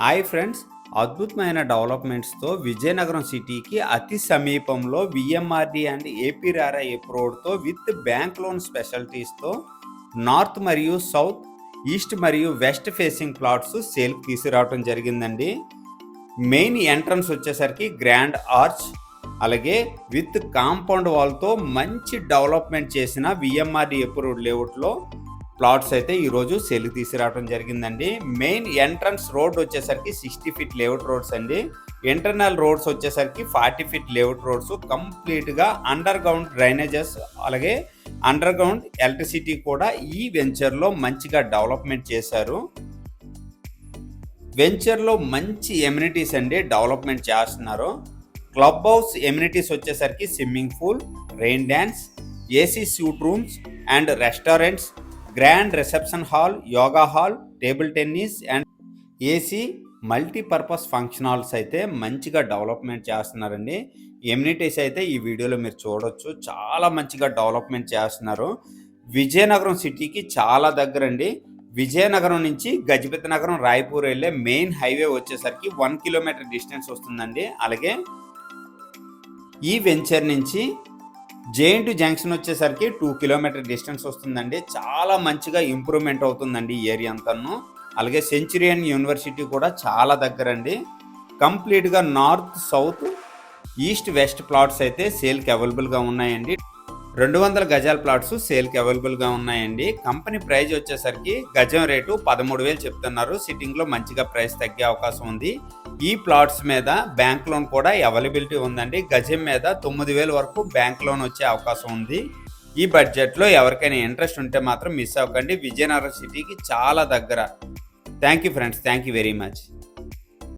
Hi friends, అద్భుతమైన డెవలప్మెంట్స్తో విజయనగరం సిటీకి అతి సమీపంలో విఎంఆర్డి అండ్ ఏపీఆర్ఐ అప్రూవ్డ్తో విత్ బ్యాంక్ లోన్ స్పెషాలిటీస్తో నార్త్ మరియు సౌత్, ఈస్ట్ మరియు వెస్ట్ ఫేసింగ్ ప్లాట్స్ సేల్కి తీసుకురావడం జరిగిందండి. మెయిన్ ఎంట్రన్స్ వచ్చేసరికి గ్రాండ్ ఆర్చ్, అలాగే విత్ కాంపౌండ్ వాల్తో మంచి డెవలప్మెంట్ చేసిన విఎంఆర్డి అప్రూవ్డ్ లేఅవుట్లో ప్లాట్స్ అయితే ఈరోజు సేల్కి తీసుకురావడం జరిగిందండి. మెయిన్ ఎంట్రన్స్ రోడ్ వచ్చేసరికి 60 ఫీట్ లేఅవుట్ రోడ్స్ అండి. ఇంటర్నల్ రోడ్స్ వచ్చేసరికి 40 ఫీట్ లేఅవుట్ రోడ్స్, కంప్లీట్గా అండర్ గ్రౌండ్ డ్రైనేజెస్, అలాగే అండర్ గ్రౌండ్ ఎలక్ట్రిసిటీ కూడా ఈ వెంచర్లో మంచిగా డెవలప్మెంట్ చేశారు. వెంచర్లో మంచి ఎమ్యూనిటీస్ అండి డెవలప్మెంట్ చేస్తున్నారు. క్లబ్ హౌస్ ఎమ్యూనిటీస్ వచ్చేసరికి swimming pool, rain dance, AC suit rooms and restaurants, grand reception hall, yoga hall, table tennis and AC multipurpose function halls అయితే మంచిగా డెవలప్మెంట్ చేస్తున్నారండి. ఎమ్యూనిటీస్ అయితే ఈ వీడియోలో మీరు చూడొచ్చు, చాలా మంచిగా డెవలప్మెంట్ చేస్తున్నారు. విజయనగరం సిటీకి చాలా దగ్గరండి. విజయనగరం నుంచి గజపతి నగరం, రాయపూర్ వెళ్ళే మెయిన్ హైవే వచ్చేసరికి 1 కిలోమీటర్ డిస్టెన్స్ వస్తుందండి. అలాగే ఈ వెంచర్ నుంచి జేఎన్టీ జంక్షన్ వచ్చేసరికి 2 కిలోమీటర్ డిస్టెన్స్ వస్తుందండి. చాలా మంచిగా ఇంప్రూవ్మెంట్ అవుతుందండి ఈ ఏరియా అంతాను. అలాగే సెంచురియన్ యూనివర్సిటీ కూడా చాలా దగ్గరండి. కంప్లీట్గా north, south, east, west plots అయితే సేల్కి అవైలబుల్గా ఉన్నాయండి. 200 గజాల ప్లాట్స్ సేల్కి అవైలబుల్గా ఉన్నాయండి. కంపెనీ ప్రైస్ వచ్చేసరికి గజం రేటు 13,000 చెప్తున్నారు. సిట్టింగ్లో మంచిగా ప్రైస్ తగ్గే అవకాశం ఉంది. ఈ ప్లాట్స్ మీద బ్యాంక్ లోన్ కూడా అవైలబిలిటీ ఉందండి. గజం మీద 9,000 వరకు బ్యాంక్ లోన్ వచ్చే అవకాశం ఉంది. ఈ బడ్జెట్లో ఎవరికైనా ఇంట్రెస్ట్ ఉంటే మాత్రం మిస్ అవ్వకండి. విజయనగరం సిటీకి చాలా దగ్గర. Thank you friends, thank you very much.